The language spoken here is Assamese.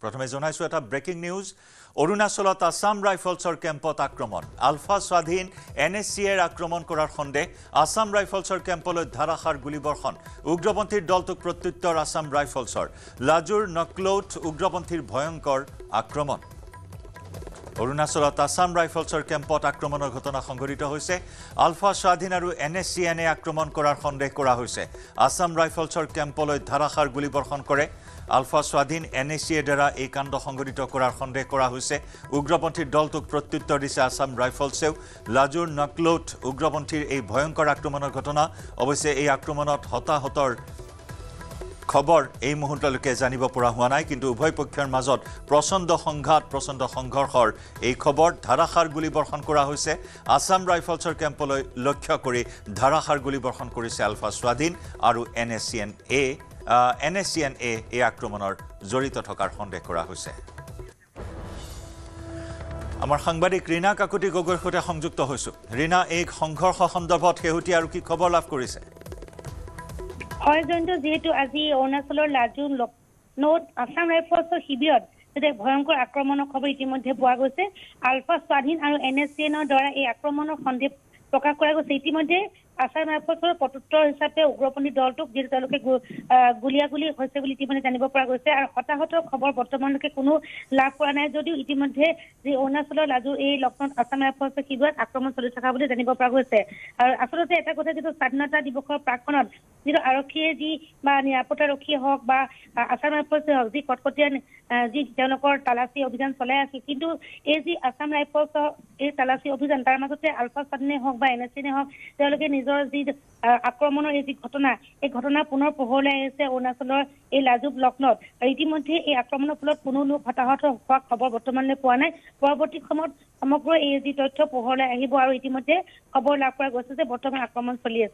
প্ৰথমে জনাইছো এটা ব্ৰেকিং নিউজ অৰুণাচলত আসাম ৰাইফলছৰ কেম্পত আক্ৰমণ আলফা স্বাধীন এনএসসিৰ আক্ৰমণ কৰাৰ সন্দেহ আসাম ৰাইফলছৰ কেম্পলৈ ধাৰাসাৰ গুলীবৰ্ষণ উগ্ৰপন্থীৰ দলটোক প্ৰত্যুত্তৰ আসাম ৰাইফলছৰ লাজুৰ নকলৌট উগ্ৰপন্থীৰ ভয়ংকৰ আক্ৰমণ অৰুণাচলত আসাম ৰাইফলছৰ কেম্পত আক্ৰমণৰ ঘটনা সংঘটিত হৈছে আলফা স্বাধীন আৰু এনএসসিএনে আক্ৰমণ কৰাৰ সন্দেহ কৰা হৈছে আসাম ৰাইফলছৰ কেম্পলৈ ধাৰাসাৰ গুলীবৰ্ষণ কৰে আলফা স্বাধীন এনএসসিএ দ্বাৰা এই কাণ্ড সংঘটিত কৰাৰ সন্দেহ কৰা হৈছে উগ্ৰপন্থীৰ দলটোক প্ৰত্যুত্তৰ দিছে আসাম ৰাইফলছেও লাজুৰ নকলৌট উগ্ৰপন্থীৰ এই ভয়ংকৰ আক্ৰমণৰ ঘটনা অৱশ্যে এই আক্ৰমণত হতাহতৰ খবৰ এই মুহূৰ্তলৈকে জানিব পৰা হোৱা নাই কিন্তু উভয় পক্ষৰ মাজত প্ৰচণ্ড সংঘৰ্ষৰ এই খবৰ ধাৰাসাৰ গুলীবৰ্ষণ কৰা হৈছে আসাম ৰাইফলছৰ কেম্পলৈ লক্ষ্য কৰি ধাৰাসাৰ গুলীবৰ্ষণ কৰিছে আলফা স্বাধীন আৰু এনএসসিএনে এই আক্ৰমণৰ জড়িত থকাৰ সন্দেহ কৰা হৈছে আমাৰ সাংবাদিক ৰীনা কাকতি গগৈৰ সৈতে সংযুক্ত হৈছো ৰীনা এই সংঘৰ্ষ সন্দৰ্ভত শেহতীয়া আৰু কি খবৰ লাভ কৰিছে হয় জয়ন্ত যেহেতু আজি অৰুণাচলৰ লাজু নকলৌট আসাম ৰাইফলছৰ শিবিৰত ভয়ংকৰ আক্ৰমণৰ খবৰ ইতিমধ্যে পোৱা গৈছে আলফা স্বাধীন আৰু এনএসসিএনৰ দ্বাৰা এই আক্ৰমণৰ সন্দেহ প্ৰকাশ কৰা গৈছে ইতিমধ্যে আসাম ৰাইফলছৰ প্ৰত্যুত্তৰ হিচাপে উগ্ৰপন্থী দলটোক যিহেতু তেওঁলোকে গুলীয়াগুলি হৈছে বুলি ইতিমধ্যে জানিব পৰা গৈছে আৰু হতাহতৰ খবৰ বৰ্তমানলৈকে কোনো লাভ কৰা নাই যদিও ইতিমধ্যে যি অৰুণাচলৰ লাজুৰ এই লক্ষ্ণৌত আসাম ৰাইফলছৰ শিবিৰত আক্ৰমণ চলি থকা বুলি জানিব পৰা গৈছে আৰু আচলতে এটা কথা যিটো স্বাধীনতা দিৱসৰ প্ৰাকখনত যিটো আৰক্ষীয়ে যি বা নিৰাপত্তাৰক্ষীয়ে হওক বা আসাম ৰাইফলছে হওক যি কটকটীয়া যি তেওঁলোকৰ তালাচী অভিযান চলাই আছিল কিন্তু এই যি আসাম ৰাইফলছৰ এই তালাচী অভিযান তাৰ মাজতে আলফা স্বাধীনে হওক বা এনএসসিএনে হওক তেওঁলোকে নিজৰ যি আক্ৰমণৰ এই যি ঘটনা এই ঘটনা পুনৰ পোহৰলৈ আহিছে অৰুণাচলৰ এই লাজু লক্ষ্ণৌত আৰু ইতিমধ্যে এই আক্ৰমণৰ ফলত কোনো লোক হতাহত হোৱা খবৰ বৰ্তমানলৈ পোৱা নাই পৰৱৰ্তী সময়ত সমগ্ৰ এই যি তথ্য পোহৰলৈ আহিব আৰু ইতিমধ্যে খবৰ লাভ কৰা গৈছে যে বৰ্তমান আক্ৰমণ চলি আছে